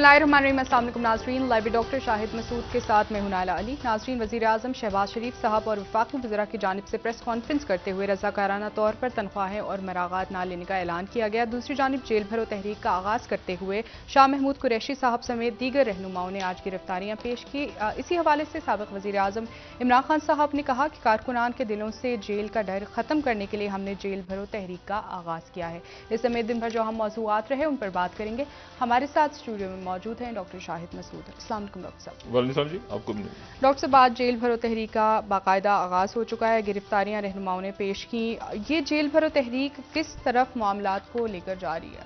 बिस्मिल्लाहिर्रहमानिर्रहीम। अस्सलाम वालेकुम नाज़रीन, लाइव डॉक्टर शाहिद मसूद के साथ मैं हूं नाला अली। नाज़रीन, वज़ीर आज़म शहबाज शरीफ साहब और वफाकी वज़रा की जानिब से प्रेस कॉन्फ्रेंस करते हुए रज़ाकाराना तौर पर तनख्वाहें और मरागात न लेने का ऐलान किया गया। दूसरी जानिब जेल भरो तहरीक का आगाज़ करते हुए शाह महमूद कुरैशी साहब समेत दीगर रहनुमाओं ने आज गिरफ्तारियां पेश की। इसी हवाले से साबिक़ वज़ीर आज़म इमरान खान साहब ने कहा कि कारकुनान के दिलों से जेल का डर ख़त्म करने के लिए हमने जेल भरो तहरीक का आगाज़ किया है। इस समेत दिन भर जो हम मौज़ूआत रहे उन पर बात करेंगे। हमारे साथ स्टूडियो में मौजूद हैं डॉक्टर शाहिद मसूद। अस्सलाम वालेकुम डॉक्टर साहब। वालेकुम जी, आपको भी। डॉक्टर साहब, आज जेल भरो तहरीक का बाकायदा आगाज़ हो चुका है, गिरफ्तारियां रहनुमाओं ने पेश की। ये जेल भरो तहरीक किस तरफ मामलात को लेकर जा रही है?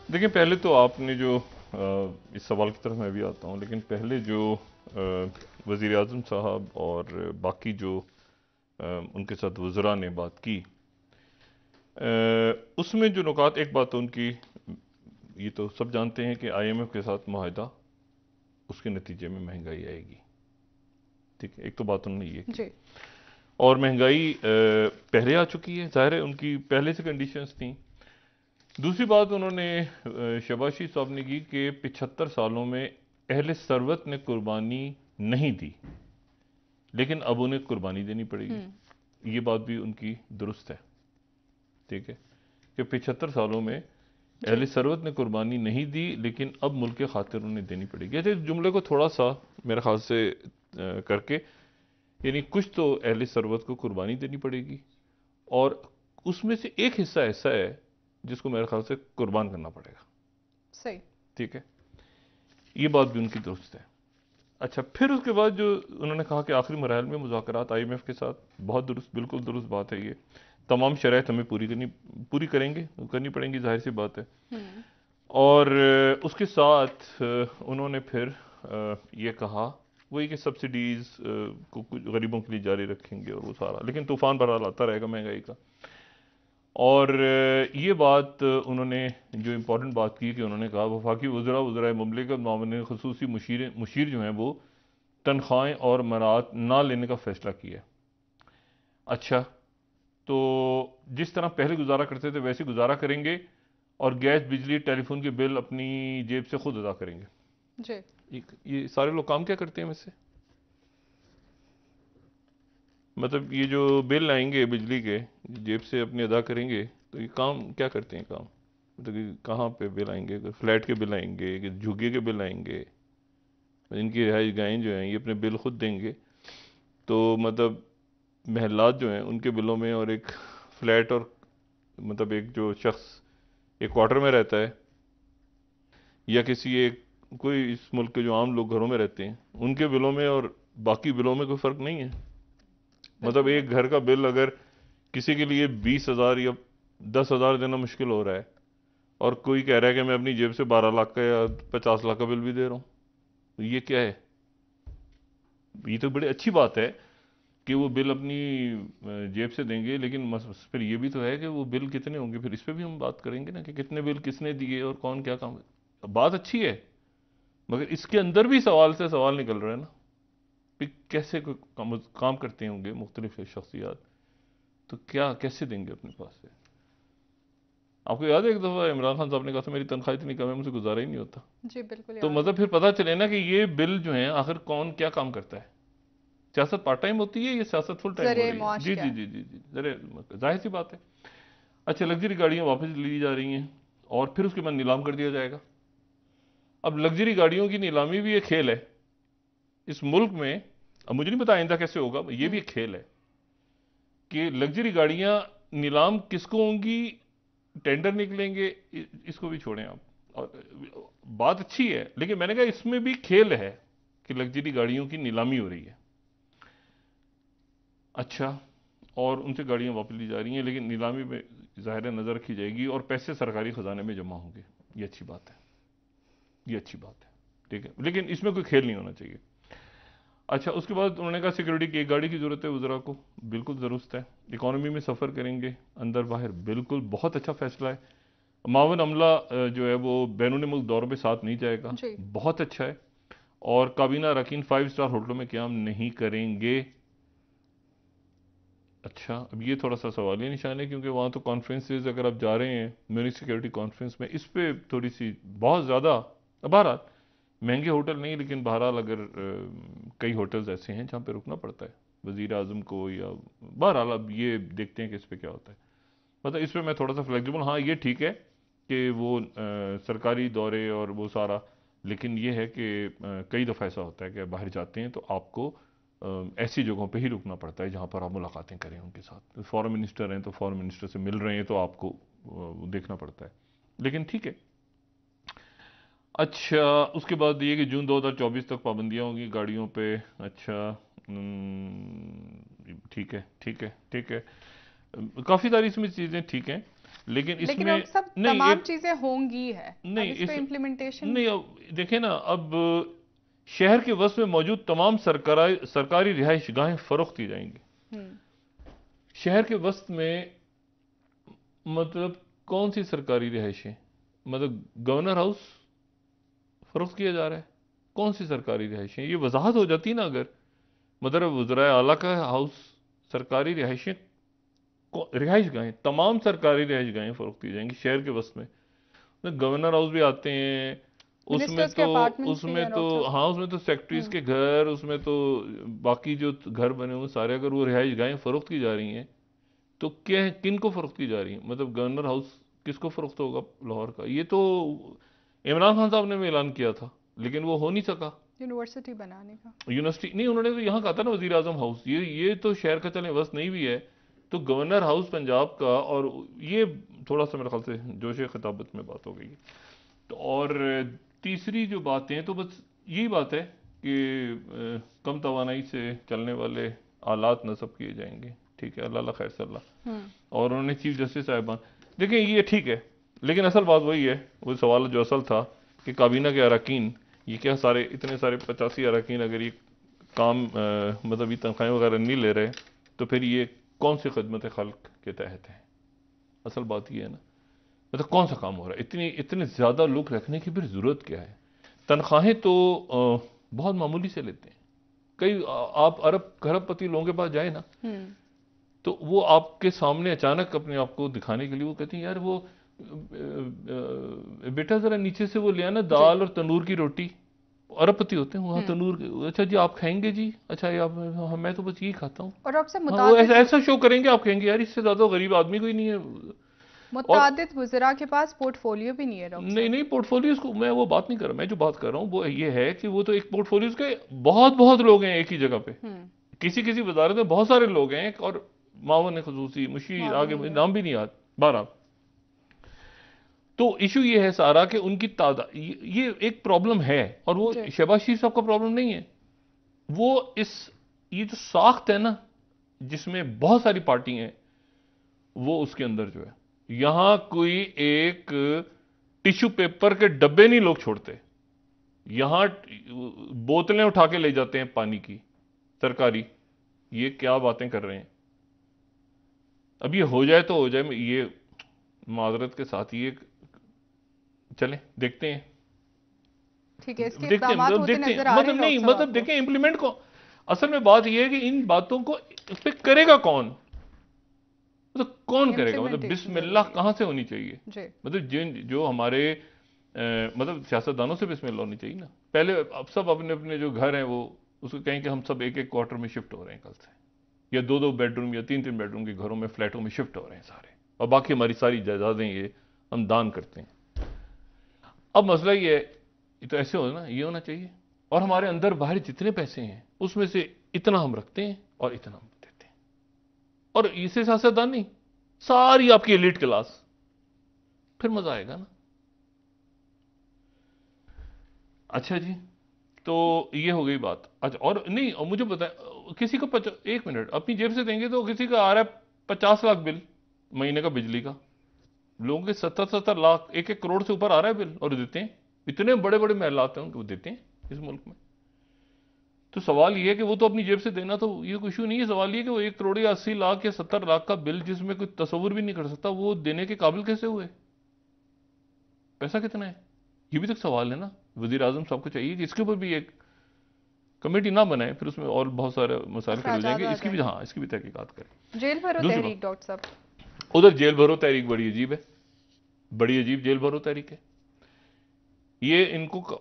देखिए, पहले तो आपने जो इस सवाल की तरफ मैं भी आता हूँ, लेकिन पहले जो वज़ीर आज़म साहब और बाकी जो उनके साथ वज़रा ने बात की, उसमें जो नुकात, एक बात तो उनकी, ये तो सब जानते हैं कि IMF के साथ मुआहदा, उसके नतीजे में महंगाई आएगी। ठीक है, एक तो बात उन्होंने ये की। और महंगाई पहले आ चुकी है, जाहिर है उनकी पहले से कंडीशंस थी। दूसरी बात उन्होंने शबाशी साहब ने की कि 75 सालों में अहले सरवत ने कुर्बानी नहीं दी, लेकिन अब उन्हें कुर्बानी देनी पड़ेगी। ये बात भी उनकी दुरुस्त है, ठीक है, कि 75 सालों में अहले सरवत ने कुर्बानी नहीं दी, लेकिन अब मुल्क के खातिर उन्हें देनी पड़ेगी। ऐसे जुमले को थोड़ा सा मेरे ख्याल से करके, यानी कुछ तो अहले सरवत को कुर्बानी देनी पड़ेगी, और उसमें से एक हिस्सा ऐसा है जिसको मेरे ख्याल से कुर्बान करना पड़ेगा। सही, ठीक है, ये बात भी उनकी दुरुस्त है। अच्छा, फिर उसके बाद जो उन्होंने कहा कि आखिरी मराहल में मुज़ाकरात IMF के साथ, बहुत दुरुस्त, बिल्कुल दुरुस्त बात है। ये तमाम शराइत हमें पूरी करनी पड़ेंगी, जाहिर सी बात है। और उसके साथ उन्होंने फिर ये कहा वही कि सब्सिडीज़ को कुछ गरीबों के लिए जारी रखेंगे और वो सारा, लेकिन तूफान बहरहाल आता रहेगा महंगाई का। और ये बात उन्होंने जो इम्पोर्टेंट बात की कि उन्होंने कहा वफाकी वज़रा मुमलिकत मामले ख़ुसूसी मुशीर जो हैं वो तनख्वाहें और मरात ना लेने का फ़ैसला किया। अच्छा, तो जिस तरह पहले गुजारा करते थे वैसे गुजारा करेंगे, और गैस बिजली टेलीफोन के बिल अपनी जेब से खुद अदा करेंगे जी। ये सारे लोग काम क्या करते हैं वैसे? मतलब ये जो बिल आएंगे बिजली के, जेब से अपने अदा करेंगे, तो ये काम क्या करते हैं? काम मतलब कहाँ पे बिल आएंगे? फ्लैट के बिल आएंगे कि झुग्गी के बिल आएंगे? इनकी रिहाइश गाहें जो हैं ये अपने बिल खुद देंगे, तो मतलब महल्लात जो हैं उनके बिलों में, और एक फ्लैट, और मतलब एक जो शख्स एक क्वार्टर में रहता है, या किसी एक कोई इस मुल्क के जो आम लोग घरों में रहते हैं, उनके बिलों में और बाकी बिलों में कोई फ़र्क नहीं है। मतलब एक घर का बिल अगर किसी के लिए 20,000 या 10,000 देना मुश्किल हो रहा है, और कोई कह रहा है कि मैं अपनी जेब से 12 लाख का या 50 लाख का बिल भी दे रहा हूँ, तो ये क्या है? ये तो बड़ी अच्छी बात है कि वो बिल अपनी जेब से देंगे, लेकिन फिर ये भी तो है कि वो बिल कितने होंगे, फिर इस पर भी हम बात करेंगे ना कि कितने बिल किसने दिए और कौन क्या काम। बात अच्छी है, मगर इसके अंदर भी सवाल से सवाल निकल रहा है ना कि कैसे काम करते होंगे मुख्तलिफ शख्सियात, तो क्या कैसे देंगे अपने पास से? आपको याद है एक दफ़ा इमरान खान साहब ने कहा था मेरी तनख्वाह इतनी कम है मुझसे गुजारा ही नहीं होता। जी बिल्कुल। तो मतलब फिर पता चले ना कि ये बिल जो है आखिर कौन क्या काम करता है। सियासत पार्ट टाइम होती है, ये सियासत फुल टाइम हो रही है। जी जी जी जी जी, जरे जाहिर सी बात है। अच्छा, लग्जरी गाड़ियाँ वापस ली जा रही हैं, और फिर उसके बाद नीलाम कर दिया जाएगा। अब लग्जरी गाड़ियों की नीलामी भी एक खेल है इस मुल्क में। अब मुझे नहीं पता आइंदा कैसे होगा, ये भी एक खेल है कि लग्जरी गाड़ियाँ नीलाम किसको होंगी, टेंडर निकलेंगे, इसको भी छोड़ें आप। और बात अच्छी है, लेकिन मैंने कहा इसमें भी खेल है कि लग्जरी गाड़ियों की नीलामी हो रही है। अच्छा, और उनसे गाड़ियाँ वापस ली जा रही हैं, लेकिन नीलामी में ज़ाहिर नज़र रखी जाएगी और पैसे सरकारी ख़जाने में जमा होंगे। ये अच्छी बात है, ये अच्छी बात है, ठीक है, लेकिन इसमें कोई खेल नहीं होना चाहिए। अच्छा, उसके बाद उन्होंने कहा सिक्योरिटी की एक गाड़ी की ज़रूरत है वज़रा को, बिल्कुल ज़रूरत है। इकॉनमी में सफ़र करेंगे अंदर बाहर, बिल्कुल बहुत अच्छा फैसला है। मावन अमला जो है वो बैरून मुल्क दौरों पे साथ नहीं जाएगा, बहुत अच्छा है। और काबीना अरकान 5 स्टार होटलों में क़याम नहीं करेंगे। अच्छा, अब ये थोड़ा सा सवालिया निशान है, क्योंकि वहाँ तो कॉन्फ्रेंसेज अगर आप जा रहे हैं म्यूनिक सिक्योरिटी कॉन्फ्रेंस में, इस पे थोड़ी सी बहुत ज़्यादा, बहरहाल महंगे होटल नहीं, लेकिन बहरहाल अगर कई होटल्स ऐसे हैं जहाँ पे रुकना पड़ता है वज़ीर आज़म को, या बहरहाल अब ये देखते हैं कि इस पे क्या होता है। मतलब इस पे मैं थोड़ा सा फ्लेक्सिबल, हाँ ये ठीक है कि वो सरकारी दौरे और वो सारा, लेकिन ये है कि कई दफ़ा ऐसा होता है कि बाहर जाते हैं तो आपको ऐसी जगहों पे ही रुकना पड़ता है जहाँ पर आप मुलाकातें करें उनके साथ। फॉरेन मिनिस्टर हैं तो फॉरेन मिनिस्टर से मिल रहे हैं तो आपको देखना पड़ता है, लेकिन ठीक है। अच्छा, उसके बाद ये कि जून 2024 तक पाबंदियाँ होंगी गाड़ियों पे। अच्छा, ठीक है ठीक है ठीक है, काफ़ी सारी इसमें चीज़ें ठीक हैं, लेकिन लेकिन इसमें अब सब नहीं तमाम एक, चीजें होंगी है, अब नहीं इस पे इस, इम्प्लीमेंटेशन। नहीं अब देखें ना, अब शहर के वस्त में मौजूद तमाम सरकारी सरकारी रिहाइश गाहें फरोख्त की जाएंगी। हम्म। शहर के वस्त में मतलब कौन सी सरकारी रिहाइशें, मतलब गवर्नर हाउस फरोख्त किया जा रहा है, कौन सी सरकारी रिहाइशें, ये वजाहत हो जाती ना अगर, मतलब वज़राए आला का हाउस, सरकारी रिहाइशें, रिहाइश गाहें, तमाम सरकारी रिहाइश गाहें फरोख्त की जाएंगी शहर के वस्त में। तो गवर्नर हाउस भी आते हैं, उसमें मिनिस्टर्स के तो, अपार्टमेंट्स भी उसमें हैं तो डॉक्टर साहब। हाँ, उसमें तो सेक्रेटरीज हम्म। के घर, उसमें तो बाकी जो घर बने हुए सारे, अगर वो रिहाइश गाहें फरोख्त की जा रही हैं तो क्या है, किन को फरोख्त की जा रही है, मतलब गवर्नर हाउस किसको फरोख्त होगा लाहौर का, ये तो इमरान खान साहब ने भी ऐलान किया था लेकिन वो हो नहीं सका। यूनिवर्सिटी बनाने का। यूनिवर्सिटी नहीं, उन्होंने तो यहाँ कहा था ना वजीर आजम हाउस, ये तो शहर का चले बस नहीं भी है, तो गवर्नर हाउस पंजाब का, और ये थोड़ा सा मेरे ख्याल से जोश खिताबत में बात हो गई। तो और तीसरी जो बातें हैं तो बस यही बात है कि कम तवानाई से चलने वाले आलात नस्ब किए जाएंगे, ठीक है, अल्लाह खैर सल्ला। हम्म। और उन्होंने चीफ जस्टिस साहिबान, देखिए ये ठीक है, लेकिन असल बात वही है, वो सवाल जो असल था कि काबीना के अरकान, ये क्या सारे इतने सारे 85 अरकान अगर ये काम मतलब ये तनख्वाहें वगैरह नहीं ले रहे तो फिर ये कौन सी खदमत खल्क के तहत है। असल बात ये है ना, मतलब कौन सा काम हो रहा है, इतनी इतने ज़्यादा लोग रखने की फिर ज़रूरत क्या है। तनख्वाहें तो बहुत मामूली से लेते हैं, कई आप अरब खरबपति लोगों के पास जाए ना, हम्म। तो वो आपके सामने अचानक अपने आप को दिखाने के लिए वो कहती हैं यार वो बेटा जरा नीचे से वो ले आना जी। दाल और तंदूर की रोटी। अरबपति होते हैं वहाँ हम्म। तंदूर, अच्छा जी आप खाएंगे जी, अच्छा ये आप, हाँ मैं तो बस यही खाता हूँ। और अब से हाँ वो ऐसा मुतादिद ऐसा शो करेंगे, आप कहेंगे यार इससे ज्यादा गरीब आदमी कोई नहीं है। और मुतादिद वज़रा के पास पोर्टफोलियो भी नहीं है डॉक्टर नहीं साहब। नहीं, पोर्टफोलियोज को मैं वो बात नहीं कर रहा, मैं जो बात कर रहा हूँ वो ये है कि वो तो एक पोर्टफोलियोज के बहुत बहुत लोग हैं एक ही जगह पे, हम्म। किसी किसी वजारत में बहुत सारे लोग हैं, और मावन खसूसी मुशीर आगे मावनीन है। नाम भी नहीं याद, बारह। तो इशू ये है सारा कि उनकी तादाद, ये एक प्रॉब्लम है, और वो जी। शहबाज शरीफ साहब का प्रॉब्लम नहीं है, वो इस, ये जो साख्त है ना जिसमें बहुत सारी पार्टी हैं, वो उसके अंदर जो है, यहां कोई एक टिश्यू पेपर के डब्बे नहीं लोग छोड़ते, यहां बोतलें उठा के ले जाते हैं पानी की सरकारी। ये क्या बातें कर रहे हैं, अब ये हो जाए तो हो जाए, ये माजरत के साथ ये चलें देखते हैं, ठीक है, इसके देखते हैं, इक़दामात मतलब होते देखते हैं, नजर आ रहे मतलब हैं नहीं, डॉक्टर साहब मतलब आपको। देखें इंप्लीमेंट को, असल में बात यह है कि इन बातों को उस पे करेगा कौन, मतलब कौन करेगा, मतलब इम्प्लीमेंटेशन बिस्मिल्लाह जरूरी है। कहां से होनी चाहिए, जी। मतलब जिन जो हमारे मतलब सियासतदानों से बिस्मिल्लाह होनी चाहिए ना, पहले अब सब अपने अपने जो घर हैं वो उसको कहें कि हम सब एक एक क्वार्टर में शिफ्ट हो रहे हैं कल से, या दो दो बेडरूम या तीन तीन बेडरूम के घरों में फ्लैटों में शिफ्ट हो रहे हैं सारे, और बाकी हमारी सारी जायदादें ये हम दान करते हैं। अब मसला ये है, ये तो ऐसे हो ना, ये होना चाहिए, और हमारे अंदर बाहर जितने पैसे हैं उसमें से इतना हम रखते हैं और इतना हम देते हैं, और इसे सियासतदान नहीं, सारी आपकी एलिट क्लास, फिर मजा आएगा ना। अच्छा जी, तो ये हो गई बात। अच्छा, और नहीं, और मुझे पता है किसी को 1 मिनट अपनी जेब से देंगे तो किसी का आ रहा है 50 लाख बिल महीने का बिजली का, लोगों के 70-70 लाख 1-1 करोड़ से ऊपर आ रहा है बिल, और देते हैं, इतने बड़े बड़े महलात हैं उनको देते हैं इस मुल्क में। तो सवाल ये है कि वो तो अपनी जेब से देना तो ये कोई इशू नहीं है, सवाल ये है कि वो 1 करोड़ या 80 लाख या 70 लाख का बिल जिसमें कोई तस्वुर भी नहीं कर सकता, वो देने के काबिल कैसे हुए, पैसा कितना है, ये भी तो एक सवाल है ना। वजीर आजम साहब को चाहिए कि इसके ऊपर भी एक कमेटी ना बनाए, फिर उसमें और बहुत सारे मसाइल खड़े हो अखराजात जाएंगे। आ इसकी भी, जाएंगे। हाँ, इसकी भी तहकीकात करें। जेल भरो दूसरी तहरीक डॉक्टर साहब। बात, उधर जेल भरो तहरीक बड़ी अजीब है, बड़ी अजीब जेल भरो तहरीक है। ये इनको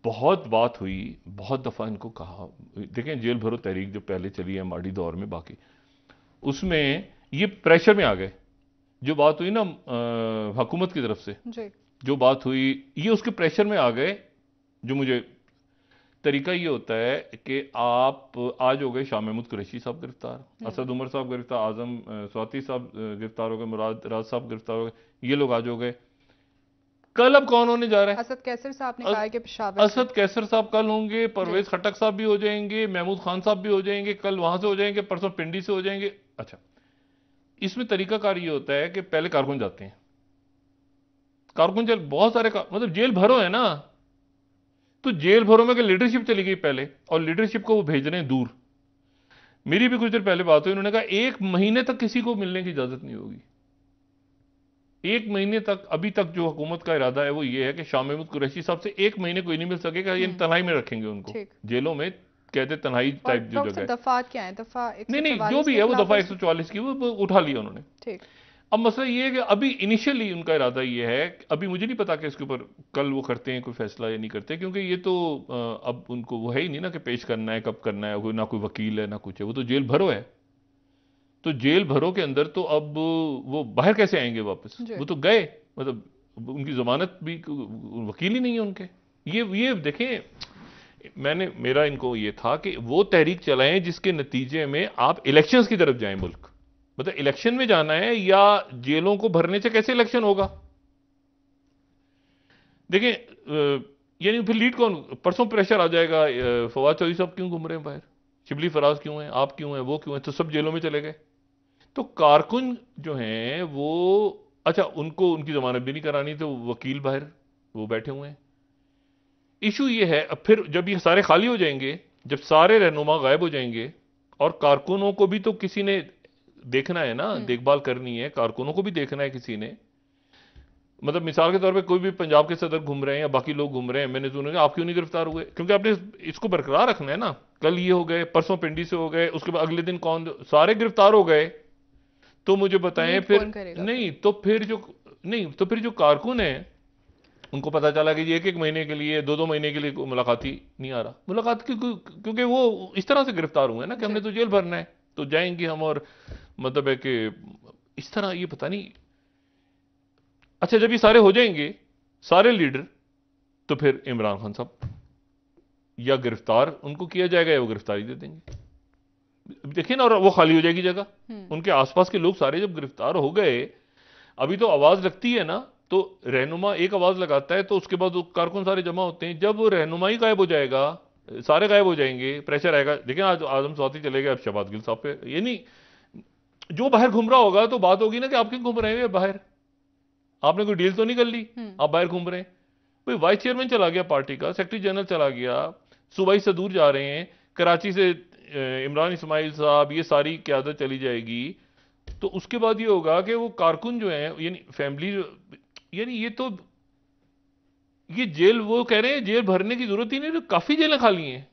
बहुत बात हुई, बहुत दफा इनको कहा। देखें, जेल भरो तहरीक जो पहले चली है माड़ी दौर में, बाकी उसमें ये प्रेशर में आ गए। जो बात हुई ना हुकूमत की तरफ से, जी। जो बात हुई, ये उसके प्रेशर में आ गए। जो मुझे तरीका ये होता है कि आप आज हो गए शाह महमूद कुरैशी साहब गिरफ्तार, असद उमर साहब गिरफ्तार, आजम स्वाति साहब गिरफ्तार हो गए, मुराद राज साहब गिरफ्तार हो गए, ये लोग आज हो गए। कल अब कौन होने जा रहा है? असद कैसर साहब ने अ- कहा है कि पेशावर से। असद कैसर साहब कल होंगे, जी। परवेज खटक साहब भी हो जाएंगे, महमूद खान साहब भी हो जाएंगे, कल वहां से हो जाएंगे, परसों पिंडी से हो जाएंगे। अच्छा, इसमें तरीकाकार ये होता है कि पहले कारकुन जाते हैं, कारकुन जेल, बहुत सारे मतलब जेल भरो है ना, तो जेल भरो में लीडरशिप चली गई पहले, और लीडरशिप को वो भेज रहे हैं दूर। मेरी भी कुछ देर पहले बात हुई, उन्होंने कहा 1 महीने तक किसी को मिलने की इजाजत नहीं होगी। 1 महीने तक, अभी तक जो हुकूमत का इरादा है वो ये है कि शाह महमूद कुरैशी साहब से 1 महीने कोई नहीं मिल सकेगा, ये तन्हाई में रखेंगे उनको, ठीक। जेलों में, कहते तन्हाई और टाइप जो डॉक्टर जगह साहब है। दफात क्या है? दफा नहीं नहीं, जो 144 भी के है वो खिलाफ दफा वर्जी? 144 की वो उठा लिया उन्होंने। ठीक। अब मसला ये है कि अभी इनिशियली उनका इरादा ये है, अभी मुझे नहीं पता कि इसके ऊपर कल वो करते हैं कोई फैसला या नहीं करते, क्योंकि ये तो अब उनको वो है ही नहीं ना कि पेश करना है, कब करना है, ना कोई वकील है ना कुछ है, वो तो जेल भरो है। तो जेल भरो के अंदर तो अब वो बाहर कैसे आएंगे वापस? जी। वो तो गए, मतलब उनकी जमानत भी, वकील ही नहीं है उनके। ये देखें, मेरा इनको ये था कि वो तहरीक चलाएं जिसके नतीजे में आप इलेक्शंस की तरफ जाएं। मुल्क मतलब इलेक्शन में जाना है, या जेलों को भरने से कैसे इलेक्शन होगा? देखें, यानी फिर लीड कौन? परसों प्रेशर आ जाएगा, फवाद चौधरी साहब क्यों घूम रहे हैं बाहर, शिबली फराज क्यों हैं, आप क्यों हैं, वो क्यों हैं, तो सब जेलों में चले गए। तो कारकुन जो हैं वो, अच्छा, उनको उनकी जमानत भी नहीं करानी, तो वकील बाहर वो बैठे हुए हैं। इशू ये है, अब फिर जब ये सारे खाली हो जाएंगे, जब सारे रहनुमा गायब हो जाएंगे, और कारकुनों को भी तो किसी ने देखना है ना, देखभाल करनी है, कारकुनों को भी देखना है किसी ने। मतलब मिसाल के तौर पे कोई भी पंजाब के सदर घूम रहे हैं या बाकी लोग घूम रहे हैं, मैंने सुना आप क्यों नहीं गिरफ्तार हुए? क्योंकि आपने इसको बरकरार रखना है ना। कल ये हो गए, परसों पिंडी से हो गए, उसके बाद अगले दिन कौन, सारे गिरफ्तार हो गए, तो मुझे बताएं लीड फिर। कौन करेगा नहीं तो फिर जो, नहीं तो फिर जो कारकुन है, उनको पता चला कि ये 1-1 महीने के लिए, 2-2 महीने के लिए मुलाकाती नहीं आ रहा, मुलाकात क्योंकि वो इस तरह से गिरफ्तार हुए ना कि हमने तो जेल भरना है, तो जाएंगे हम, और मतलब है कि इस तरह, ये पता नहीं। अच्छा, जब ये सारे हो जाएंगे, सारे लीडर, तो फिर इमरान खान साहब या गिरफ्तार उनको किया जाएगा, या वो गिरफ्तारी दे देंगे। देखिए ना, और वो खाली हो जाएगी जगह। उनके आसपास के लोग सारे जब गिरफ्तार हो गए, अभी तो आवाज लगती है ना, तो रहनुमा एक आवाज लगाता है, तो उसके बाद वो कारकुन सारे जमा होते हैं। जब वो रहनुमा ही गायब हो जाएगा, सारे गायब हो जाएंगे, प्रेशर आएगा। देखिए आज आजम स्वाति चले गए, अब शहबाज गिल साहब पे, ये नहीं, जो बाहर घूम रहा होगा तो बात होगी ना कि आप क्यों घूम रहे हैं बाहर, आपने कोई डील तो नहीं कर ली, आप बाहर घूम रहे हैं। भाई वाइस चेयरमैन चला गया पार्टी का, सेक्रेटरी जनरल चला गया, सूबाई सदूर जा रहे हैं, कराची से इमरान इस्माइल साहब, ये सारी क्यादत चली जाएगी। तो उसके बाद ये होगा कि वो कारकुन जो है, यानी फैमिली, यानी ये तो, ये जेल, वो कह रहे हैं जेल भरने की जरूरत ही नहीं, तो काफी जेलें खाली हैं।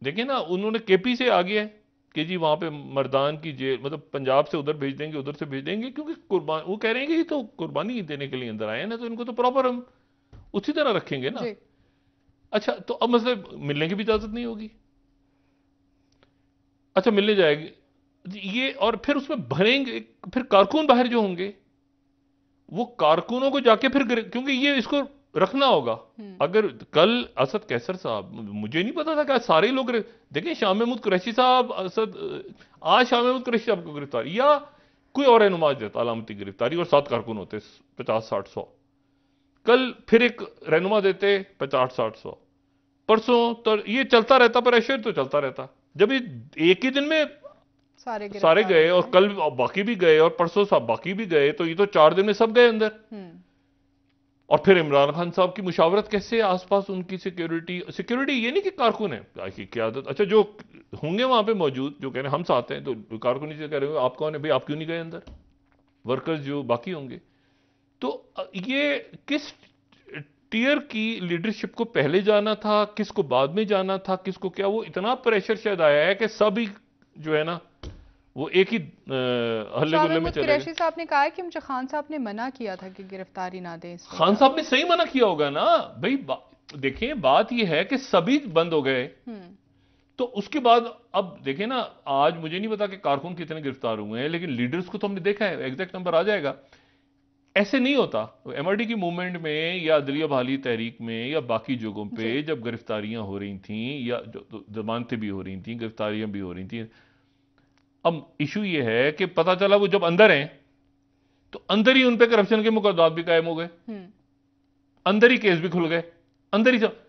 देखिए ना, उन्होंने केपी से आ गया है कि जी वहां पे मर्दान की जेल, मतलब पंजाब से उधर भेज देंगे, उधर से भेज देंगे, क्योंकि कुर्बान, वो कह रहे हैं कि ये तो कुर्बानी देने के लिए अंदर आए हैं ना, तो इनको तो प्रॉपर हम उसी तरह रखेंगे ना। जी। अच्छा, तो अब मतलब मिलने की भी इजाजत नहीं होगी। अच्छा, मिलने जाएगी ये, और फिर उसमें भरेंगे, फिर कारकुन बाहर जो होंगे, वो कारकुनों को जाके फिर क्योंकि ये इसको रखना होगा। अगर कल असद कैसर साहब, मुझे नहीं पता था कि आज सारे लोग देखें, शाह महमूद कुरैशी साहब, असद, आज शाह महमूद कुरैशी साहब को गिरफ्तार, या कोई और रहनुमा देता अलामती गिरफ्तारी, और 7 कारकुन होते, 50-60-100। कल फिर एक रहनुमा देते, 50-60-100। परसों तो ये चलता रहता, प्रेशर तो चलता रहता। जब ये एक ही दिन में सारे गए, और कल बाकी भी गए, और परसों सब बाकी भी गए, तो ये तो 4 दिन में सब गए अंदर। और फिर इमरान खान साहब की मुशावरत कैसे, आसपास उनकी सिक्योरिटी ये नहीं कि कारकुन है की आदत। अच्छा, जो होंगे वहां पे मौजूद, जो कह रहे हैं हम साथ हैं, तो कारकुन से कह रहे हो आप कौन है भाई, आप क्यों नहीं गए अंदर? वर्कर्स जो बाकी होंगे, तो ये किस मुफ्तियर की लीडरशिप को पहले जाना था, किसको बाद में जाना था, किसको क्या, वो इतना प्रेशर शायद आया है कि सभी जो है ना वो एक ही हल्ले शाह गुल्ले में महमूद चले गए। कुरैशी साहब ने कहा है कि मुझे खान साहब ने मना किया था कि गिरफ्तारी ना दें इसमें, खान क्या? साहब ने सही मना किया होगा ना भाई। देखिए बात यह है कि सभी बंद हो गए, तो उसके बाद अब देखें ना, आज मुझे नहीं पता कि कारकुन कितने गिरफ्तार हुए हैं, लेकिन लीडर्स को तो हमने देखा है, एग्जैक्ट नंबर आ जाएगा। ऐसे नहीं होता। एमआरडी की मूवमेंट में या अदलिया बहाली तहरीक में या बाकी जगहों पे जी जब गिरफ्तारियां हो रही थीं या जो जमानतें भी हो रही थीं, गिरफ्तारियां भी हो रही थीं, अब इशू ये है कि पता चला वो जब अंदर हैं तो अंदर ही उन पे करप्शन के मुकदमात भी कायम हो गए, अंदर ही केस भी खुल गए, अंदर ही सब।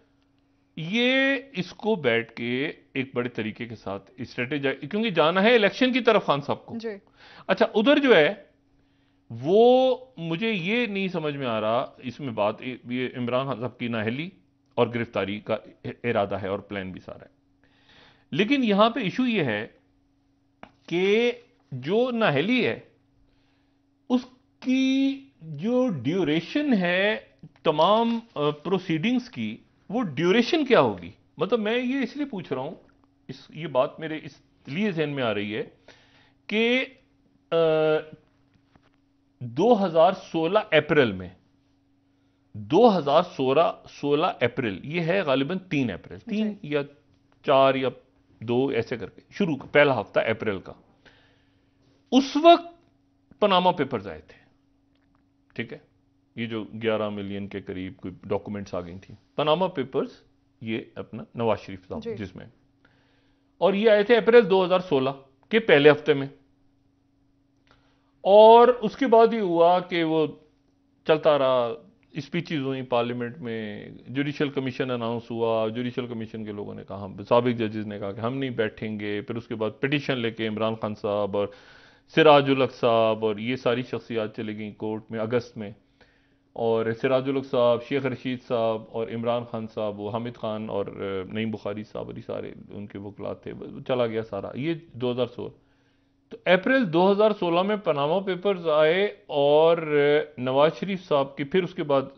ये इसको बैठ के एक बड़े तरीके के साथ स्ट्रेटेजाइज, क्योंकि जाना है इलेक्शन की तरफ खान साहब को। जी अच्छा उधर जो है वो मुझे ये नहीं समझ में आ रहा इसमें बात, ये इमरान खान साहब की नाअहली और गिरफ्तारी का इरादा है और प्लान भी सारा है, लेकिन यहां पे इशू ये है कि जो नाअहली है उसकी जो ड्यूरेशन है तमाम प्रोसीडिंग्स की, वो ड्यूरेशन क्या होगी? मतलब मैं ये इसलिए पूछ रहा हूं, ये बात मेरे इसलिए जहन में आ रही है कि 2016 अप्रैल में, 2016 अप्रैल, ये है गालिबन 3 अप्रैल, 3 या 4 या 2 ऐसे करके शुरू पहला हफ्ता अप्रैल का, उस वक्त पनामा पेपर्स आए थे। ठीक है, ये जो 11 मिलियन के करीब कोई डॉक्यूमेंट्स आ गई थी पनामा पेपर्स, ये अपना नवाज शरीफ साहब जिसमें, और ये आए थे अप्रैल 2016 के पहले हफ्ते में। और उसके बाद ही हुआ कि वो चलता रहा, स्पीचेज हुई पार्लियामेंट में, जुडिशल कमीशन अनाउंस हुआ, जुडिशल कमीशन के लोगों ने कहा, साबिक जजेस ने कहा कि हम नहीं बैठेंगे, फिर उसके बाद पिटीशन लेके इमरान खान साहब और सिराजुल हक साहब और ये सारी शख्सियात चली गई कोर्ट में अगस्त में, और सिराजुल हक साहब, शेख रशीद साहब और इमरान खान साहब, वो हामिद खान और नईम बुखारी साहब और ये सारे उनके वकलात थे, चला गया सारा ये 2016। तो अप्रैल 2016 में पनामा पेपर्स आए और नवाज शरीफ साहब की, फिर उसके बाद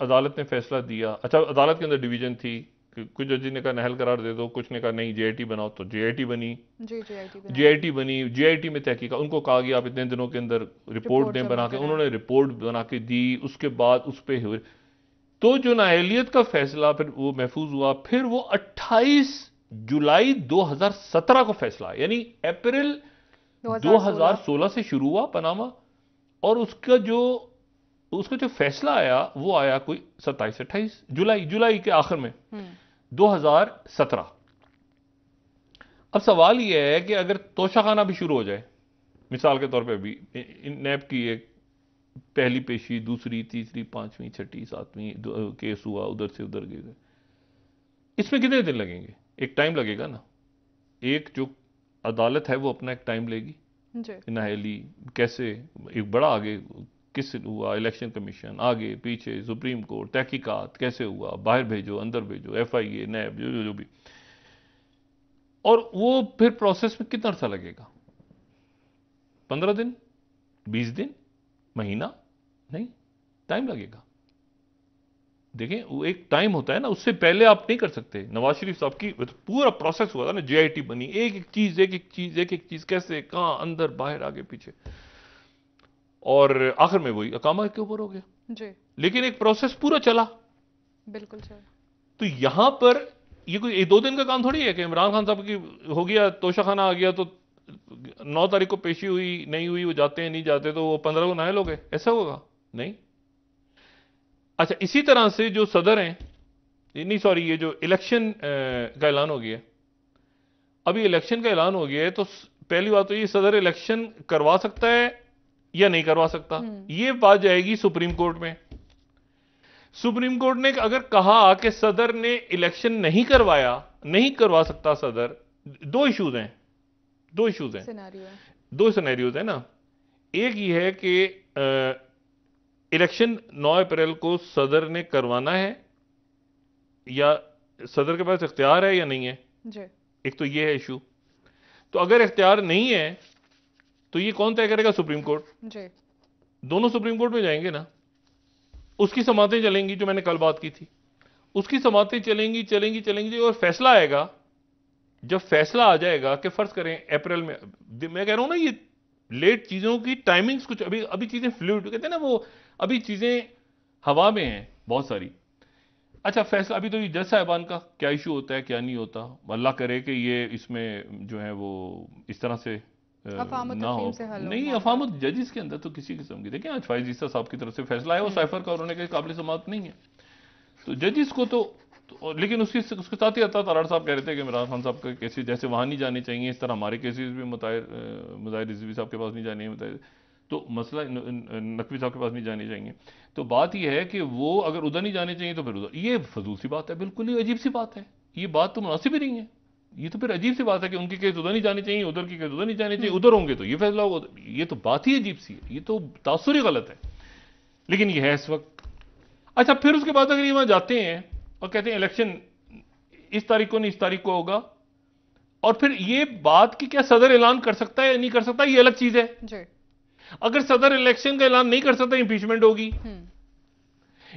अदालत ने फैसला दिया। अच्छा अदालत के अंदर डिवीजन थी, कुछ जज ने कहा नहल करार दे दो, कुछ ने कहा नहीं जेआईटी बनाओ, तो जेआईटी बनी। जेआईटी बनी, जेआईटी में तहकीकात, उनको कहा गया आप इतने दिनों के अंदर रिपोर्ट दें बना के, उन्होंने रिपोर्ट बना के दी, उसके बाद उस पर हुए तो जो नाअहलियत का फैसला फिर वो महफूज हुआ, फिर वो 28 जुलाई 2017 को फैसला, यानी अप्रैल 2016 से शुरू हुआ पनामा, और उसका जो फैसला आया वो आया कोई 27-28 जुलाई के आखिर में 2017। अब सवाल यह है कि अगर तोशाखाना भी शुरू हो जाए, मिसाल के तौर पे भी नैब की एक पहली पेशी, दूसरी, तीसरी, पांचवीं, छठी, सातवीं केस हुआ, उधर से उधर गए, इसमें कितने दिन लगेंगे? एक टाइम लगेगा ना, एक जो अदालत है वो अपना एक टाइम लेगी, नाअहली कैसे एक बड़ा आगे किस हुआ, इलेक्शन कमीशन आगे पीछे, सुप्रीम कोर्ट, तहकीकात कैसे हुआ, बाहर भेजो अंदर भेजो, एफआईए नैब जो भी, और वो फिर प्रोसेस में कितना अर्सा लगेगा? 15 दिन, 20 दिन, महीना? नहीं, टाइम लगेगा। देखें वो एक टाइम होता है ना, उससे पहले आप नहीं कर सकते। नवाज शरीफ साहब की पूरा प्रोसेस हुआ था ना, जेआईटी बनी, एक एक चीज कैसे, कहां, अंदर बाहर आगे पीछे, और आखिर में वही अकामा के ऊपर हो गया। लेकिन एक प्रोसेस पूरा चला, बिल्कुल चला। तो यहां पर ये कोई 1-2 दिन का काम थोड़ी है कि इमरान खान साहब की हो गया, तोशाखाना आ गया तो 9 तारीख को पेशी हुई, नहीं हुई, वो जाते हैं, नहीं जाते तो वो 15 को नायल हो गए, ऐसा होगा? नहीं। अच्छा इसी तरह से जो सदर हैं, नहीं सॉरी, ये जो इलेक्शन का ऐलान हो गया, अभी इलेक्शन का ऐलान हो गया है, तो पहली बात तो ये सदर इलेक्शन करवा सकता है या नहीं करवा सकता, ये बात जाएगी सुप्रीम कोर्ट में। सुप्रीम कोर्ट ने अगर कहा कि सदर ने इलेक्शन नहीं करवाया, नहीं करवा सकता सदर, दो इश्यूज हैं, दो सिनेरियोज है ना। एक ये है कि इलेक्शन 9 अप्रैल को सदर ने करवाना है या सदर के पास इख्तियार है या नहीं है, एक तो ये है इशू। तो अगर इख्तियार नहीं है तो ये कौन तय करेगा? Supreme court. दोनों सुप्रीम कोर्ट में जाएंगे ना, उसकी समातें चलेंगी जो मैंने कल बात की थी, उसकी समातें चलेंगी चलेंगी चलेंगी और फैसला आएगा। जब फैसला आ जाएगा कि फर्ज करें अप्रैल में, मैं कह रहा हूं ना, ये लेट चीजों की टाइमिंग्स कुछ अभी अभी चीजें फ्लूइड कहते हैं ना, वो अभी चीजें हवा में हैं बहुत सारी। अच्छा, फैसला अभी तो ये जज साहिबान का क्या इशू होता है क्या नहीं होता, अल्लाह करे कि ये इसमें जो है वो इस तरह से अफ़ाम और ना तफ़हीम हो। से हल हो नहीं, मामला। अफाम जजेस के अंदर तो किसी किस्म की, देखिए आज फाइज ईसा साहब की तरफ से फैसला आया, वो साइफर का, उन्होंने कहा काबिल समाअत नहीं है, तो जजेस को लेकिन उसके साथ ही अता ताराड़ साहब कह रहे थे कि इमरान खान साहब के केसेस जैसे वहां नहीं जाने चाहिए, इस तरह हमारे केसेस भी मुताहिर रिजवी साहब के पास नहीं जाने, तो मसला नकवी साहब के पास नहीं जाने चाहिए। तो बात यह है कि वो अगर उधर नहीं जाने चाहिए तो फिर उधर, ये फजूल सी बात है, बिल्कुल ही अजीब सी बात है, ये बात तो मुनासिब ही नहीं है। ये तो फिर अजीब सी बात है कि उनके केस उधर नहीं जाने चाहिए, उधर के केस उधर नहीं जाने चाहिए, उधर होंगे तो ये फैसला होगा, ये तो बात ही अजीब सी है, ये तो तासुर ही गलत है, लेकिन ये है इस वक्त। अच्छा, फिर उसके बाद अगर ये वहां जाते हैं और कहते हैं इलेक्शन इस तारीख को नहीं इस तारीख को होगा, और फिर ये बात कि क्या सदर ऐलान कर सकता है या नहीं कर सकता, ये अलग चीज है जी। अगर सदर इलेक्शन का ऐलान नहीं कर सकता, इंपीचमेंट होगी,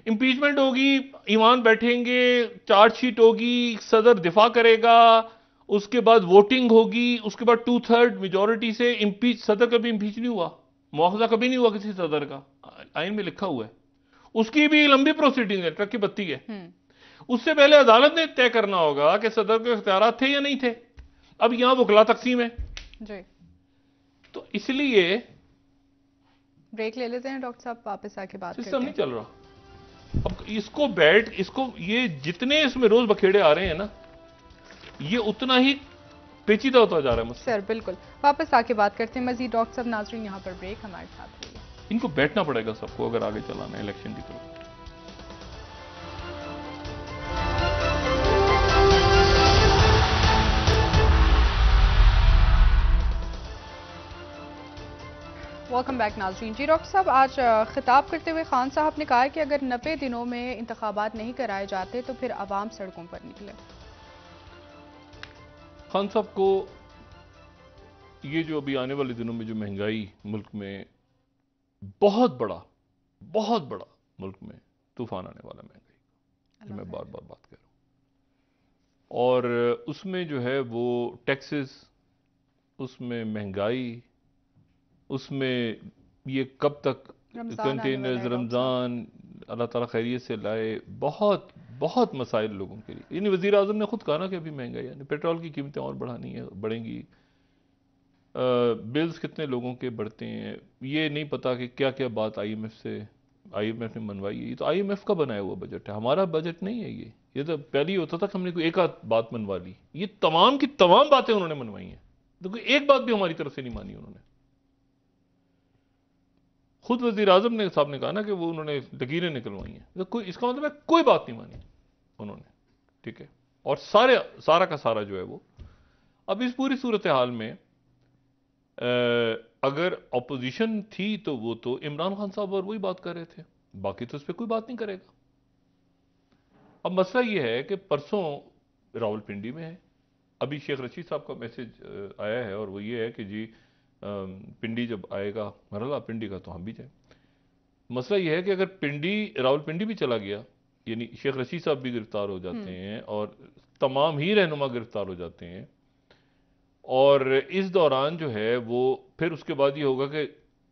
इंपीचमेंट होगी, ईमान बैठेंगे, चार्जशीट होगी, सदर दिफा करेगा, उसके बाद वोटिंग होगी, उसके बाद 2/3 मेजोरिटी से इंपीच, सदर कभी इंपीच नहीं हुआ, मुआवजा कभी नहीं हुआ किसी सदर का, आइन में लिखा हुआ है, उसकी भी लंबी प्रोसीडिंग है, ट्रक की बत्ती है। उससे पहले अदालत ने तय करना होगा कि सदर के इख्तियार थे या नहीं थे। अब यहां वकला तकसीम है जी। तो इसलिए ब्रेक ले लेते हैं डॉक्टर साहब, वापस आके बात सिस्टम करते नहीं हैं। चल रहा। अब इसको ये जितने इसमें रोज बखेड़े आ रहे हैं ना, ये उतना ही पेचीदा होता जा रहा है मसला। सर बिल्कुल, वापस आके बात करते हैं मजीद। डॉक्टर साहब, नाजरीन यहाँ पर ब्रेक, हमारे साथ रहिए। इनको बैठना पड़ेगा सबको अगर आगे चलाना है इलेक्शन की तरफ। वेलकम बैक नाजरीन। जी डॉक्टर साहब, आज खिताब करते हुए खान साहब ने कहा कि अगर 90 दिनों में इंतखाबात नहीं कराए जाते तो फिर आवाम सड़कों पर निकले। खान साहब को ये जो अभी आने वाले दिनों में जो महंगाई मुल्क में बहुत बड़ा मुल्क में तूफान आने वाला महंगाई, मैं बार बार बात कर रहा हूं, और उसमें जो है वो टैक्सेस, उसमें महंगाई, उसमें ये कब तक कंटेनर्स, रमजान, अल्लाह ताला खैरियत से लाए, बहुत बहुत मसाइल लोगों के लिए। यानी वजीर आजम ने खुद कहा ना कि अभी महंगाई, यानी पेट्रोल की कीमतें और बढ़ानी है, बढ़ेंगी, बिल्स कितने लोगों के बढ़ते हैं, ये नहीं पता कि क्या क्या बात आईएमएफ ने मनवाई है। ये तो आईएमएफ का बनाया हुआ बजट है, हमारा बजट नहीं है ये तो पहले ही होता था कि हमने कोई एक आध बात मनवा ली, ये तमाम की तमाम बातें उन्होंने मनवाई हैं, तो कोई एक बात भी हमारी तरफ से नहीं मानी उन्होंने। खुद वजीर आजम ने साहब ने कहा ना कि वो उन्होंने लकीरें निकलवाई हैं, तो कोई, इसका मतलब है कोई बात नहीं मानी उन्होंने, ठीक है। और सारा का सारा जो है वो, अब इस पूरी सूरत हाल में अगर ऑपोजिशन थी तो वो तो इमरान खान साहब और वही बात कर रहे थे, बाकी तो उस पर कोई बात नहीं करेगा। अब मसला ये है कि परसों रावलपिंडी में है, अभी शेख रशीद साहब का मैसेज आया है, और वो ये है कि जी पिंडी जब आएगा मरला पिंडी का तो हम भी जाए। मसला यह है कि अगर रावलपिंडी भी चला गया, यानी शेख रशीद साहब भी गिरफ्तार हो जाते हैं और तमाम ही रहनुमा गिरफ्तार हो जाते हैं, और इस दौरान जो है वो फिर उसके बाद ये होगा कि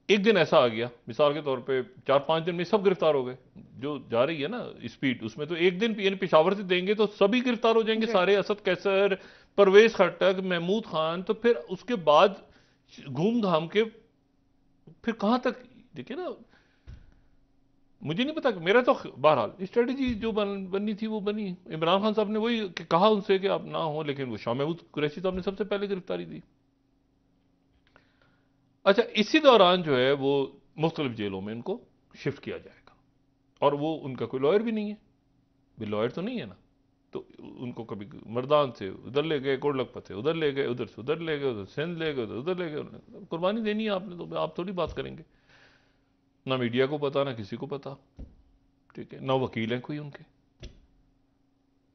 एक दिन ऐसा आ गया, मिसाल के तौर पे 4-5 दिन में सब गिरफ्तार हो गए, जो जा रही है ना स्पीड, उसमें तो एक दिन यानी पेशावर से देंगे तो सभी गिरफ्तार हो जाएंगे सारे, असद कैसर, परवेज खट्टक, महमूद खान, तो फिर उसके बाद घूम घाम के फिर कहां तक, देखिए ना, मुझे नहीं पता, मेरा तो बहरहाल स्ट्रेटेजी जो बननी थी वो बनी। इमरान खान साहब ने वही कहा उनसे कि आप ना हो, लेकिन वो शाह महमूद कुरैशी साहब ने सबसे पहले गिरफ्तारी दी। अच्छा, इसी दौरान जो है वो मुख्तलिफ जेलों में इनको शिफ्ट किया जाएगा, और वो उनका कोई लॉयर भी नहीं है, भी लॉयर तो नहीं है ना, तो उनको कभी मर्दान से उधर ले गए, कोटलखपत से उधर ले गए, उधर से उधर ले गए, उधर सिंध ले गए, उधर ले गए, कुर्बानी देनी है आपने तो आप थोड़ी बात करेंगे, ना मीडिया को पता ना किसी को पता, ठीक है, ना वकील हैं कोई उनके।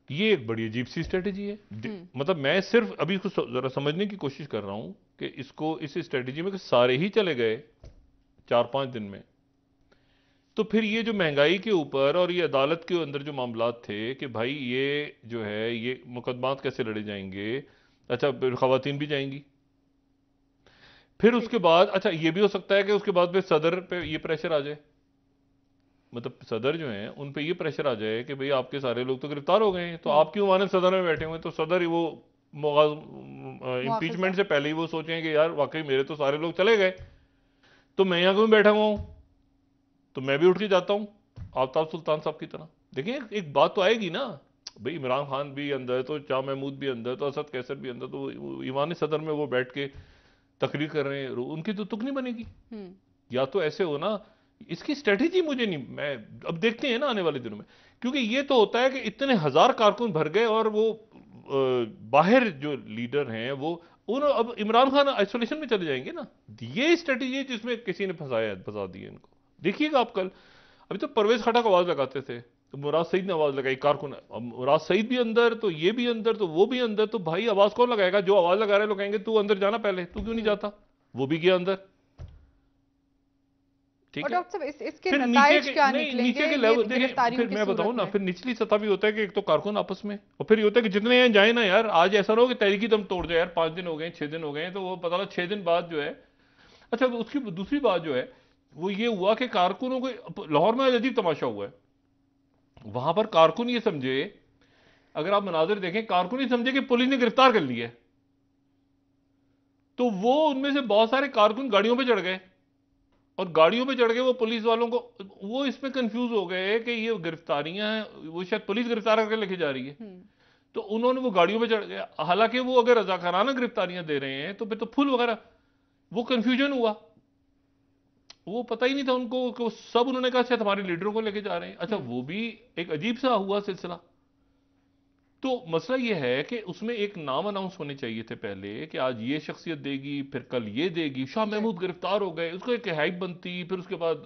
ये एक बड़ी अजीब सी स्ट्रेटेजी है। मतलब मैं सिर्फ अभी इसको जरा समझने की कोशिश कर रहा हूं कि इसको इस स्ट्रेटेजी में कि सारे ही चले गए 4-5 दिन में, तो फिर ये जो महंगाई के ऊपर और ये अदालत के अंदर जो मामलात थे कि भाई ये जो है ये मुकदमात कैसे लड़े जाएंगे, अच्छा फिर खवातीन भी जाएंगी, फिर ठीक। उसके बाद अच्छा ये भी हो सकता है कि उसके बाद फिर सदर पे ये प्रेशर आ जाए, मतलब सदर जो हैं उन पे ये प्रेशर आ जाए कि भाई आपके सारे लोग तो गिरफ्तार हो गए हैं, तो आप क्यों माने सदर में बैठे हुए हैं, तो सदर ही वो मुआखजा। इम्पीचमेंट से पहले ही वो सोचें कि यार वाकई मेरे तो सारे लोग चले गए, तो मैं यहाँ क्यों बैठा हुआ हूँ, तो मैं भी उठ के जाता हूँ आफ्ताब सुल्तान साहब की तरह। देखिए एक बात तो आएगी ना, भाई इमरान खान भी अंदर, तो शाह महमूद भी अंदर, तो असद कैसर भी अंदर, तो ईवान सदर में वो बैठ के तकरीर कर रहे हैं, उनकी तो तुक नहीं बनेगी। या तो ऐसे हो ना, इसकी स्ट्रेटेजी मुझे नहीं, मैं अब देखते हैं ना आने वाले दिनों में, क्योंकि ये तो होता है कि इतने हजार कारकुन भर गए और वो बाहर जो लीडर हैं वो उन अब इमरान खान आइसोलेशन में चले जाएंगे ना, ये स्ट्रेटेजी है जिसमें किसी ने फंसा दिया इनको। देखिएगा आप कल, अभी तो परवेज खटक आवाज लगाते थे, तो मुराद सईद ने आवाज लगाई कारकुन, अब मुराद सईद भी अंदर, तो ये भी अंदर, तो वो भी अंदर, तो भाई आवाज कौन लगाएगा, जो आवाज लगा रहे लोग कहेंगे तू अंदर जाना पहले, तू क्यों नहीं जाता, वो भी गया अंदर। ठीक और है, डॉक्टर साहब इसके फिर नीचे नताइज के क्या नहीं, नीचे निकलेंगे के ये लेवल देखें, गिरफ्तारियों फिर की मैं बताऊं सूरत ना, में? फिर निचली सतह भी होता है कि एक तो कारकुन आपस में, और फिर ये होता है कि जितने यहाँ जाए ना यार, आज ऐसा ना हो कि तहरीकी दम तोड़ जाए यार, 5 दिन हो गए 6 दिन हो गए, तो वो पता लगा 6 दिन बाद जो है, अच्छा उसकी दूसरी बात जो है वो ये हुआ कि कारकुनों को लाहौर में आज अजीब तमाशा हुआ है, वहां पर कारकुन ये समझे, अगर आप मनाजिर देखें, कारकुन ये समझे कि पुलिस ने गिरफ्तार कर लिया है, तो वो उनमें से बहुत सारे कारकुन गाड़ियों पे चढ़ गए, और गाड़ियों पे चढ़ के वो पुलिस वालों को, वो इसमें कंफ्यूज हो गए कि ये गिरफ्तारियां हैं, वो शायद पुलिस गिरफ्तार करके लेके जा रही है, तो उन्होंने वो गाड़ियों पे चढ़ गए, हालांकि वो अगर रजाकाराना गिरफ्तारियां दे रहे हैं तो फिर तो फुल वगैरह, वो कंफ्यूजन हुआ, वो पता ही नहीं था उनको कि सब उन्होंने कहा शायद हमारे लीडरों को लेके जा रहे हैं, अच्छा वो भी एक अजीब सा हुआ सिलसिला। तो मसला ये है कि उसमें एक नाम अनाउंस होने चाहिए थे पहले कि आज ये शख्सियत देगी, फिर कल ये देगी, शाह महमूद गिरफ्तार हो गए, उसको एक हाइप बनती, फिर उसके बाद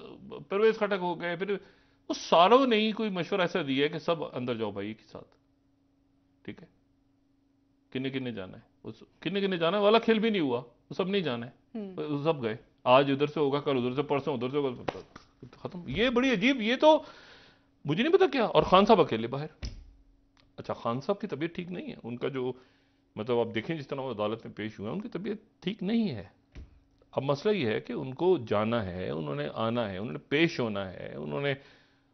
परवेज खटक हो गए, फिर वो सारों ने ही कोई मशवरा ऐसा दिया है कि सब अंदर जाओ भाई के साथ, ठीक है, किन्ने किन्ने जाना है, उस किन्ने किन्ने जाना है वाला खेल भी नहीं हुआ, वो सब नहीं जाना है, वो सब गए, आज उधर से होगा, कल उधर से, परसों उधर से होगा, खत्म। ये बड़ी अजीब, ये तो मुझे नहीं पता क्या, और खान साहब अकेले बाहर। अच्छा खान साहब की तबीयत ठीक नहीं है, उनका जो मतलब आप देखें जिस तरह वो अदालत में पेश हुए हैं, उनकी तबीयत ठीक नहीं है। अब मसला ये है कि उनको जाना है, उन्होंने आना है, उन्होंने पेश होना है, उन्होंने,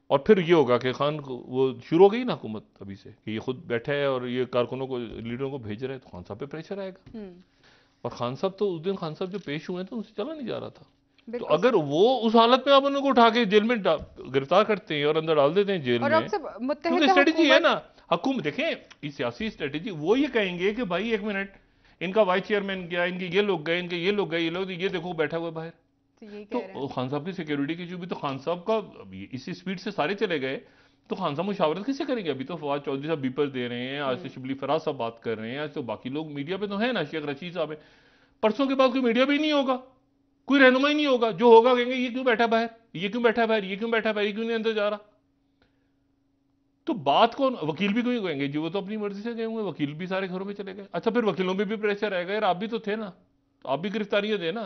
और फिर ये होगा कि खान को वो शुरू हो गई ना हुकूमत अभी से कि ये खुद बैठा है और ये कारकुनों को, लीडरों को भेज रहा है, तो खान साहब पे प्रेशर आएगा, और खान साहब तो उस दिन खान साहब जो पेश हुए थे उनसे चला नहीं जा रहा था, तो अगर वो उस हालत में आप उनको उठा के जेल में गिरफ्तार करते हैं और अंदर डाल देते हैं जेल और में, अब सब क्योंकि मुत्तहिदा स्ट्रेटेजी है हुकूमत ना, हुकूमत देखें ये सियासी स्ट्रेटेजी, वो ये कहेंगे कि भाई एक मिनट, इनका वाइस चेयरमैन गया, इनके ये लोग गए, इनके ये लोग गए, ये देखो बैठा हुआ बाहर, यही कह रहे तो हैं। खान साहब की सिक्योरिटी की जो भी, तो खान साहब का इसी स्पीड से सारे चले गए, तो खान साहब मुशावरत किससे करेंगे, अभी तो फवाद चौधरी साहब बीपर दे रहे हैं, आज से शिबली फराज साहब बात कर रहे हैं, आज तो बाकी लोग मीडिया पे तो है ना, शेख रशीद साहब है, परसों के बाद कोई मीडिया भी नहीं होगा, कोई रहनुमा ही नहीं होगा, जो होगा कहेंगे ये क्यों बैठा बाहर, ये क्यों बैठा बाहर, ये क्यों बैठा बाहर, ये क्यों नहीं अंदर जा रहा, तो बात कौन, वकील भी क्यों कहेंगे जी वो तो अपनी मर्जी से गए हुए, वकील भी सारे घरों में चले गए, अच्छा फिर वकीलों में भी प्रेशर आएगा, यार आप भी तो थे ना, तो आप भी गिरफ्तारियां देना,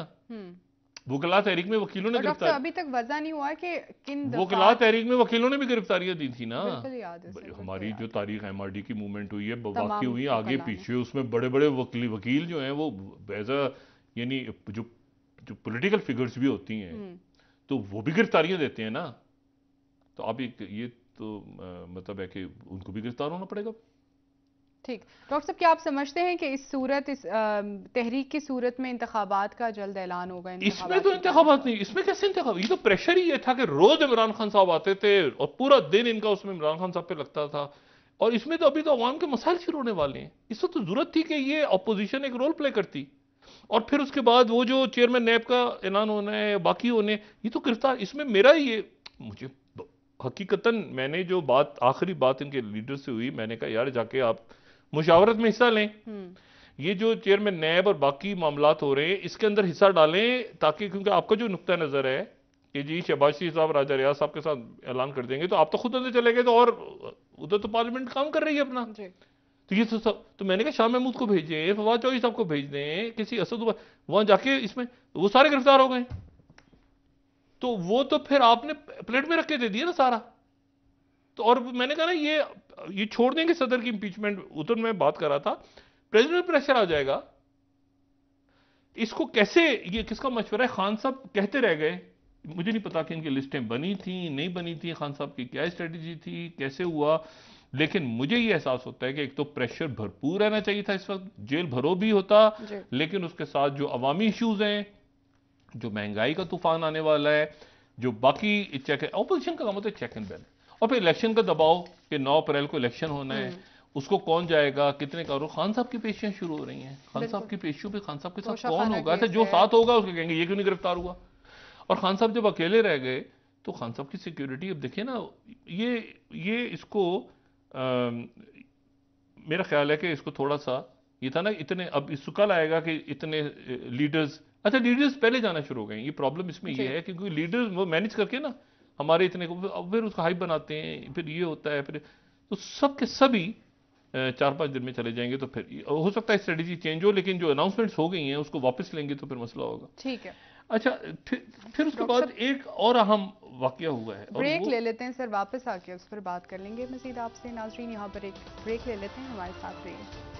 वकला तहरीक में वकीलों ने और डॉक्टर गिरफ्तार, अभी तक वजह नहीं हुआ कि किन वकला दफात। तहरीक में वकीलों ने भी गिरफ्तारियां दी थी ना, बिल्कुल याद है सर, बिल्कुल हमारी याद जो है। तारीख एमआरडी की मूवमेंट हुई है, वाकई तमाम हुई है आगे वकला ने। पीछे, उसमें बड़े बड़े वकील जो हैं वो एज अ, यानी जो जो पॉलिटिकल फिगर्स भी होती हैं, तो वो भी गिरफ्तारियां देते हैं ना, तो आप ये तो मतलब है कि उनको भी गिरफ्तार होना पड़ेगा। ठीक। डॉक्टर साहब क्या आप समझते हैं कि इस सूरत, इस तहरीक की सूरत में इंतखाबात का जल्द ऐलान होगा? इसमें तो इंतखाबात नहीं, इसमें कैसे इंतखाब, ये तो प्रेशर ही ये था कि रोज इमरान खान साहब आते थे और पूरा दिन इनका उसमें इमरान खान साहब पे लगता था, और इसमें तो अभी तो अवाम के मसाइल शुरू होने वाले हैं, इसमें तो जरूरत थी कि ये अपोजिशन एक रोल प्ले करती, और फिर उसके बाद वो जो चेयरमैन नैब का ऐलान होना है, बाकी होने, ये तो गिरफ्तार, इसमें मेरा ये, मुझे हकीकतन मैंने जो बात आखिरी बात इनके लीडर से हुई, मैंने कहा यार जाके आप मुशावरत में हिस्सा लें, ये जो चेयरमैन नैब और बाकी मामलात हो रहे हैं इसके अंदर हिस्सा डालें, ताकि क्योंकि आपका जो नुक्ता नजर है कि जी शहबाज शरीफ साहब राजा रियाज साहब के साथ ऐलान कर देंगे तो आप तो खुद अंदर चले गए, तो और उधर तो पार्लियामेंट काम कर रही है अपना, तो ये सब, तो मैंने कहा शाह महमूद को भेजें, फवाद चौधरी साहब को भेज दें, किसी असद वहां जाके, इसमें वो सारे गिरफ्तार हो गए, तो वो तो फिर आपने प्लेट में रख के दे दिया ना सारा। तो और मैंने कहा ना ये छोड़ देंगे सदर की इंपीचमेंट, उधर मैं बात कर रहा था, प्रेसिडेंट प्रेशर आ जाएगा। इसको कैसे, ये किसका मशवरा है? खान साहब कहते रह गए, मुझे नहीं पता कि इनकी लिस्टें बनी थी नहीं बनी थी, खान साहब की क्या स्ट्रेटजी थी, कैसे हुआ, लेकिन मुझे ये एहसास होता है कि एक तो प्रेशर भरपूर रहना चाहिए था इस वक्त, जेल भरो भी होता, लेकिन उसके साथ जो अवामी इश्यूज हैं, जो महंगाई का तूफान आने वाला है, जो बाकी चेक, ऑपोजिशन का काम होता है चेक एंड बैलेंस, और फिर इलेक्शन का दबाव कि 9 अप्रैल को इलेक्शन होना है, उसको कौन जाएगा, कितने करोड़। खान साहब की पेशियां शुरू हो रही हैं, खान साहब की पेशियों पे खान साहब के साथ कौन होगा? अच्छा, जो साथ होगा उसके कहेंगे ये क्यों नहीं गिरफ्तार हुआ। और खान साहब जब अकेले रह गए तो खान साहब की सिक्योरिटी, अब देखिए ना, ये इसको मेरा ख्याल है कि इसको थोड़ा सा, ये था ना इतने, अब इस कल आएगा कि इतने लीडर्स, अच्छा लीडर्स पहले जाना शुरू हो गए। ये प्रॉब्लम इसमें ये है क्योंकि लीडर्स वो मैनेज करके ना हमारे इतने को, अब फिर उसको हाइप बनाते हैं, फिर ये होता है, फिर तो सब के सभी 4-5 दिन में चले जाएंगे, तो फिर हो सकता है स्ट्रेटेजी चेंज हो, लेकिन जो अनाउंसमेंट्स हो गई हैं उसको वापस लेंगे तो फिर मसला होगा। ठीक है। अच्छा, फिर उसके बाद एक और अहम वाकया हुआ है, ब्रेक ले लेते हैं सर, वापस आके उस पर बात कर लेंगे मजीद आपसे। नाजरीन, यहाँ पर एक ब्रेक ले लेते हैं, हमारे साथ रहिए।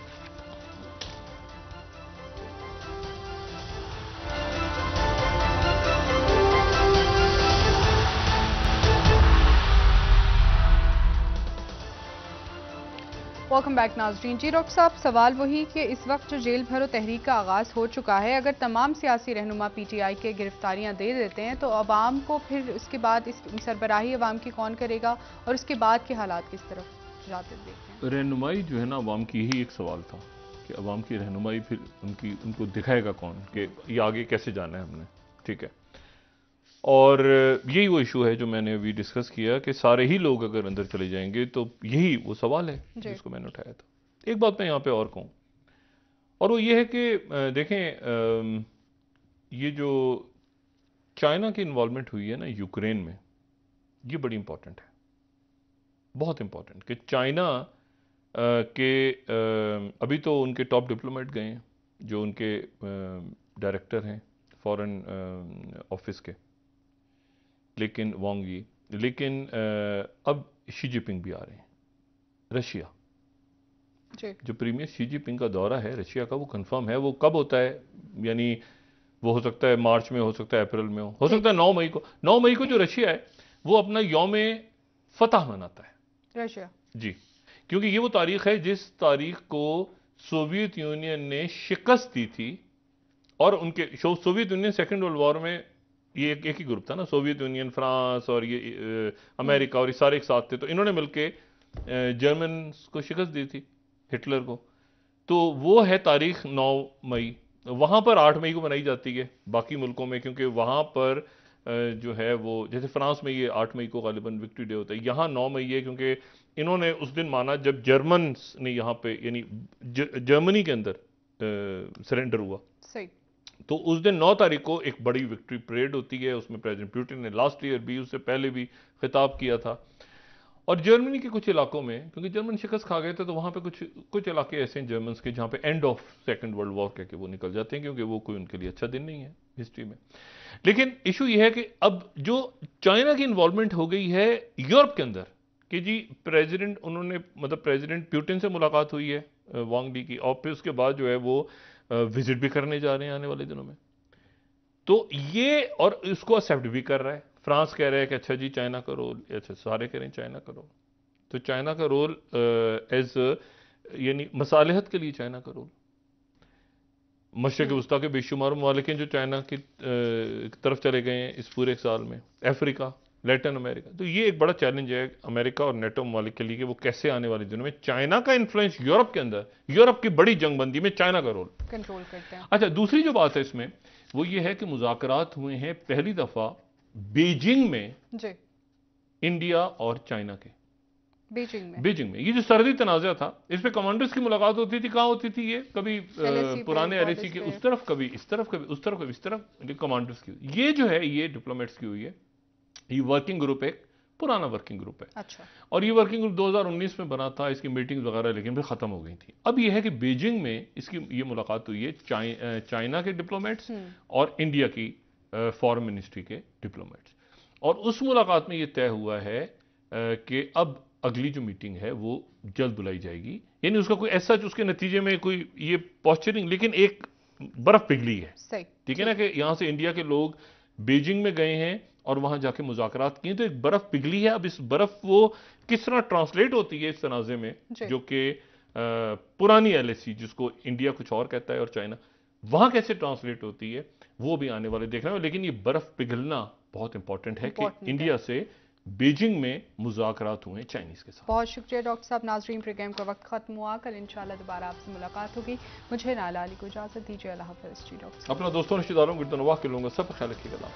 वेलकम बैक नाजरीन। जी डॉक्टर साहब, सवाल वही कि इस वक्त जो जेल भरो तहरीक का आगाज़ हो चुका है, अगर तमाम सियासी रहनुमा पीटीआई के गिरफ्तारियां दे देते हैं तो अवाम को फिर उसके बाद इस सरबराही अवाम की कौन करेगा और उसके बाद के हालात किस तरफ जाते देखते हैं? रहनुमाई जो है ना अवाम की, यही एक सवाल था कि अवाम की रहनुमाई फिर उनको दिखाएगा कौन कि ये आगे कैसे जाना है हमने। ठीक है, और यही वो इशू है जो मैंने अभी डिस्कस किया कि सारे ही लोग अगर अंदर चले जाएंगे तो यही वो सवाल है जिसको मैंने उठाया था। एक बात मैं यहाँ पे और कहूँ, और वो ये है कि देखें, ये जो चाइना की इन्वॉल्वमेंट हुई है ना यूक्रेन में, ये बड़ी इंपॉर्टेंट है, बहुत इंपॉर्टेंट, कि चाइना के अभी तो उनके टॉप डिप्लोमेट गए हैं, जो उनके डायरेक्टर हैं फॉरेन ऑफिस के, लेकिन वांग यी, लेकिन अब शी जिनपिंग भी आ रहे हैं। रशिया, जो प्रीमियर शी जिनपिंग का दौरा है रशिया का, वो कंफर्म है। वो कब होता है, यानी वो हो सकता है मार्च में, हो सकता है अप्रैल में, हो सकता है 9 मई को। 9 मई को जो रशिया है वो अपना यौम फतह मनाता है रशिया जी, क्योंकि ये वो तारीख है जिस तारीख को सोवियत यूनियन ने शिकस्त दी थी। और उनके Soviet union second world war में ये एक ही ग्रुप था ना, सोवियत यूनियन, फ्रांस और ये अमेरिका, और ये सारे एक साथ थे, तो इन्होंने मिलके जर्मन को शिकस्त दी थी, हिटलर को। तो वो है तारीख 9 मई। वहाँ पर 8 मई को मनाई जाती है बाकी मुल्कों में, क्योंकि वहाँ पर जो है वो, जैसे फ्रांस में ये 8 मई को गालिबन विक्ट्री डे होता है, यहाँ 9 मई है क्योंकि इन्होंने उस दिन माना जब जर्मन ने यहाँ पे, यानी जर्मनी के अंदर सरेंडर हुआ। सही। तो उस दिन 9 तारीख को एक बड़ी विक्ट्री परेड होती है, उसमें प्रेसिडेंट पुतिन ने लास्ट ईयर भी, उससे पहले भी खिताब किया था। और जर्मनी के कुछ इलाकों में, क्योंकि जर्मन शिकस्त खा गए थे, तो वहाँ पे कुछ इलाके ऐसे हैं जर्मन्स के जहाँ पे end of second world war कह के वो निकल जाते हैं, क्योंकि वो कोई उनके लिए अच्छा दिन नहीं है हिस्ट्री में। लेकिन इशू ये है कि अब जो चाइना की इन्वॉल्वमेंट हो गई है यूरोप के अंदर, कि जी प्रेसिडेंट, उन्होंने मतलब प्रेसिडेंट पुतिन से मुलाकात हुई है वांग ली की, और फिर उसके बाद जो है वो विजिट भी करने जा रहे हैं आने वाले दिनों में। तो ये, और इसको एक्सेप्ट भी कर रहा है फ्रांस, कह रहा है कि अच्छा जी चाइना का रोल, अच्छा सारे कह रहे हैं चाइना का रोल, तो चाइना का रोल एज, यानी मसालहत के लिए चाइना का रोल। मशरक़ वस्ता के बेशुमार ममालिक जो चाइना की तरफ चले गए हैं इस पूरे साल में, अफ्रीका, लैटिन अमेरिका, तो ये एक बड़ा चैलेंज है अमेरिका और नेटो ममालिक के लिए कि वो कैसे आने वाले दिनों में चाइना का इन्फ्लुएंस यूरोप के अंदर, यूरोप की बड़ी जंगबंदी में चाइना का रोल कंट्रोल करते हैं। अच्छा, दूसरी जो बात है इसमें वो ये है कि मुज़ाकरात हुए हैं पहली दफा बीजिंग में जी, इंडिया और चाइना के। बीजिंग में ये जो सरहदी तनाज़ा था, इस पे कमांडर्स की मुलाकात होती थी। कहाँ होती थी ये? कभी पुराने LAC के उस तरफ, कभी इस तरफ, कभी उस तरफ, कभी इस तरफ, कमांडर्स की। ये जो है ये डिप्लोमेट्स की हुई है। ये वर्किंग ग्रुप एक पुराना वर्किंग ग्रुप है। अच्छा। और ये वर्किंग ग्रुप 2019 में बना था, इसकी मीटिंग वगैरह लेकिन फिर खत्म हो गई थी। अब ये है कि बीजिंग में इसकी ये मुलाकात हुई है चाइना के डिप्लोमेट्स और इंडिया की फॉरेन मिनिस्ट्री के डिप्लोमेट्स। और उस मुलाकात में ये तय हुआ है कि अब अगली जो मीटिंग है वो जल्द बुलाई जाएगी। यानी उसका कोई ऐसा उसके नतीजे में कोई ये पॉस्चरिंग, लेकिन एक बर्फ पिघली है, ठीक है ना, कि यहां से इंडिया के लोग बीजिंग में गए हैं और वहां जाके मुज़ाकरात किए, तो एक बर्फ पिघली है। अब इस बर्फ वो किस तरह ट्रांसलेट होती है इस तनाज़े में, जो कि पुरानी एलएसी जिसको इंडिया कुछ और कहता है और चाइना, वहां कैसे ट्रांसलेट होती है वो भी आने वाले देखना है। लेकिन ये बर्फ पिघलना बहुत इंपॉर्टेंट है कि इंडिया से बीजिंग में मुज़ाकरात हुए चाइनीज के साथ। बहुत शुक्रिया डॉक्टर साहब। नाजरीन, प्रोग्राम का वक्त खत्म हुआ, कल इंशाल्लाह दोबारा आपसे मुलाकात होगी। मुझे नाला अली को इजाजत दीजिए। अल्लाह हाफ़िज़ जी डॉक्टर। अपना दोस्तों रिश्तेदारों गिरदनवाह के लोगों का सब ख्याल रखिएगा।